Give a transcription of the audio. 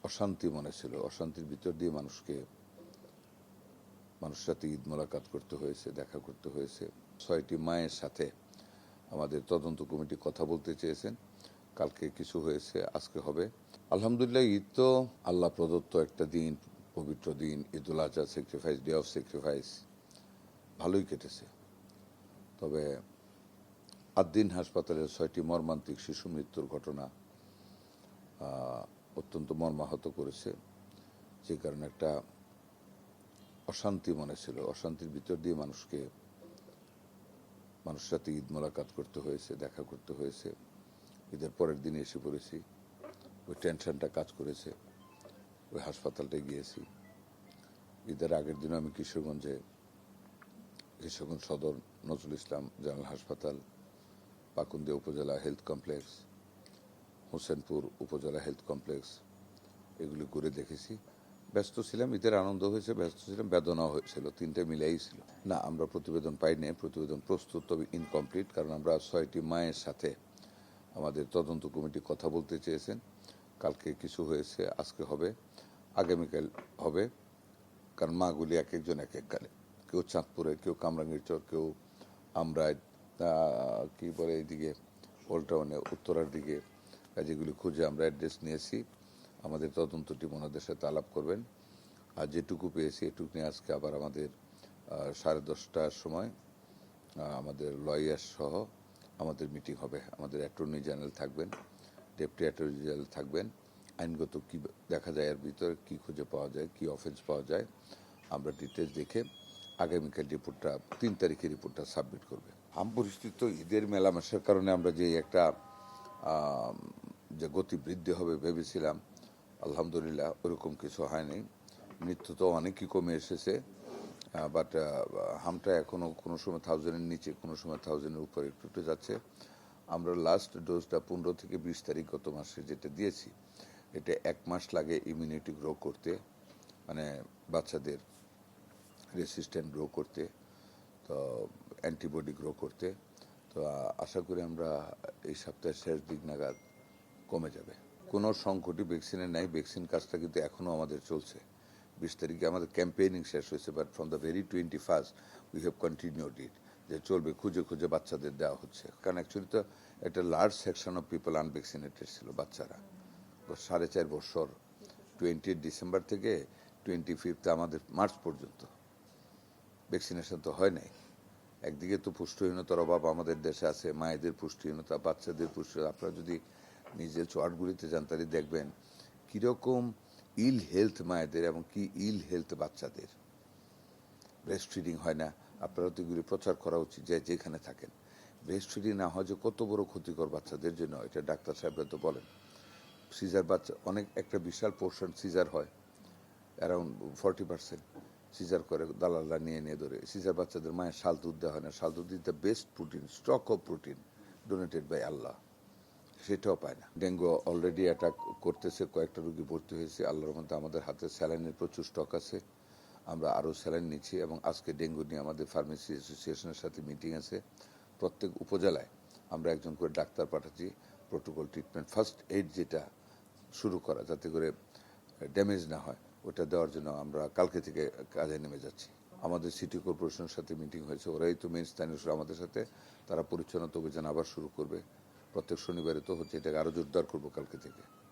অশান্তি মনে ছিল। অশান্তির ভিতর দিয়ে মানুষের সাথে ঈদ মোলাকাত করতে হয়েছে, দেখা করতে হয়েছে। 6টি মায়ের সাথে আমাদের তদন্ত কমিটি কথা বলতে চেয়েছেন। কালকে কিছু হয়েছে, আজকে হবে। আলহামদুলিল্লাহ, ঈদ তো আল্লাহ প্রদত্ত একটা দিন, পবিত্র দিন। Eidul Azha, sacrifice, day of sacrifice ভালোই কেটেছে। তবে আদ্দিন হাসপাতালের 6টি মর্মান্তিক শিশু মৃত্যুর ঘটনা অত্যন্ত মর্মাহত করেছে, যে কারণে একটা অশান্তি মনে ছিল। অশান্তির ভিতর দিয়ে মানুষের সাথে ঈদ মোলাকাত করতে হয়েছে, দেখা করতে হয়েছে। ঈদের পরের দিনে এসে পড়েছি, ওই টেনশনটা কাজ করেছে, ওই হাসপাতালটায় গিয়েছি। ঈদের আগের দিনও আমি কিশোরগঞ্জ সদর নজরুল ইসলাম জেনারেল হাসপাতাল, পাকুন্দিয়া উপজেলা হেলথ কমপ্লেক্স, হোসেনপুর উপজেলা হেলথ কমপ্লেক্স এগুলি ঘুরে দেখেছি। ব্যস্ত ছিলাম, ঈদের আনন্দ হয়েছে, ব্যস্ত ছিলাম, বেদনাও হয়েছিল, তিনটে মিলাই ছিল। না, আমরা প্রতিবেদন পাইনি, প্রতিবেদন প্রস্তুত, তবে ইনকমপ্লিট, কারণ আমরা 6টি মায়ের সাথে আমাদের তদন্ত কমিটি কথা বলতে চেয়েছেন। কালকে কিছু হয়েছে, আজকে হবে, আগামীকাল হবে। কারণ মাগুলি এক একজন এক এক কালে, কেউ চাঁদপুরে, কেউ কামরাঙ্গীরচর, কেউ আমরায়, কি বলে এইদিকে ওল্ড টাউনে উত্তরার দিকে। যেগুলি খুঁজে আমরা অ্যাড্রেস নিয়েছি। আমাদের তদন্ত টিম ওনাদের সাথে আলাপ করবেন। আর যেটুকু পেয়েছি এটুকু নিয়ে আজকে আবার আমাদের 10:30টার সময় আমাদের লয়ার সহ আমাদের মিটিং হবে। আমাদের অ্যাটর্নি জেনারেল থাকবেন, ডেপুটি অ্যাটর্নি জেনারেল থাকবেন। আইনগত কি দেখা যায়, এর ভিতরে কী খুঁজে পাওয়া যায়, কী অফেন্স পাওয়া যায়, আমরা ডিটেলস দেখে আগামীকাল রিপোর্টটা 3 তারিখে রিপোর্টটা সাবমিট করবে। পরিস্থিতি তো ঈদের মেলামেশার কারণে আমরা যে একটা যে গতি বৃদ্ধি হবে ভেবেছিলাম, আলহামদুলিল্লাহ ওরকম কিছু হয়নি। মৃত্যু তো অনেকই কমে এসেছে, বাট হামটা এখনও কোনো সময় 1000-এর নিচে, কোনো সময় 1000-এর উপরে একটু একটু যাচ্ছে। আমরা লাস্ট ডোজটা 15 থেকে 20 তারিখ গত মাসে যেটা দিয়েছি, এটা 1 মাস লাগে ইমিউনিটি গ্রো করতে, মানে বাচ্চাদের রেসিস্ট্যান্ট গ্রো করতে, তো অ্যান্টিবডি গ্রো করতে। তো আশা করি আমরা এই সপ্তাহের শেষ দিক নাগাদ কমে যাবে। কোনো সংকটই ভ্যাকসিনের নাই, ভ্যাকসিন কাজটা কিন্তু এখনও আমাদের চলছে। 20 তারিখে আমাদের ক্যাম্পেইনিং শেষ হয়েছে, but from the very 21st we have continued it, যে চলবে, খুঁজে খুঁজে বাচ্চাদের দেওয়া হচ্ছে। কারণ অ্যাকচুয়ালি তো একটা large section of people unvaccinated ছিল, বাচ্চারা। 4.5 বছর, 20 ডিসেম্বর থেকে 25 আমাদের মার্চ পর্যন্ত ভ্যাকসিনেশন তো হয় নাই। একদিকে তো পুষ্টিহীনতার অভাব আমাদের দেশে আছে, মায়েদের পুষ্টিহীনতা, বাচ্চাদের পুষ্টিহীনতা। আপনারা যদি নিজের চোয়াটগুলিতে যান তাহলে দেখবেন কীরকম ইল হেলথ মায়েদের এবং কি ইল হেলথ বাচ্চাদের। ব্রেস্ট ফিডিং হয় না, আপনারা তো এগুলি প্রচার করা উচিত, যে যেখানে থাকেন। ব্রেস্ট ফিডিং না হয় যে কত বড় ক্ষতিকর বাচ্চাদের জন্য, এটা ডাক্তার সাহেবরা তো বলেন। সিজার বাচ্চা, অনেক একটা বিশাল পোর্শন সিজার হয়, অ্যারাউন্ড 40% সিজার করে, দালালরা নিয়ে ধরে। সিজার বাচ্চাদের মায়ের শাল দুধ দেওয়া হয় না। শাল দুধ is the best protein, stock of protein donated by Allah, সেটাও পায় না। ডেঙ্গু অলরেডি অ্যাটাক করতেছে, কয়েকটা রোগী ভর্তি হয়েছে। আল্লাহর মধ্যে আমাদের হাতে স্যালাইনের প্রচুর স্টক আছে, আমরা আরও স্যালাইন নিচ্ছি। এবং আজকে ডেঙ্গু নিয়ে আমাদের ফার্মেসি অ্যাসোসিয়েশনের সাথে মিটিং আছে। প্রত্যেক উপজেলায় আমরা একজন করে ডাক্তার পাঠাচ্ছি, প্রোটোকল ট্রিটমেন্ট, ফার্স্ট এইড যেটা শুরু করা, যাতে করে ড্যামেজ না হয়, ওটা দেওয়ার জন্য আমরা কালকে থেকে কাজে নেমে যাচ্ছি। আমাদের সিটি কর্পোরেশনের সাথে মিটিং হয়েছে, ওরাই তো মেন স্থানীয় আমাদের সাথে, তারা পরিচ্ছন্নতা অভিযান আবার শুরু করবে। প্রত্যেক শনিবারে তো হচ্ছে, এটাকে আরও জোরদার করবো কালকে থেকে।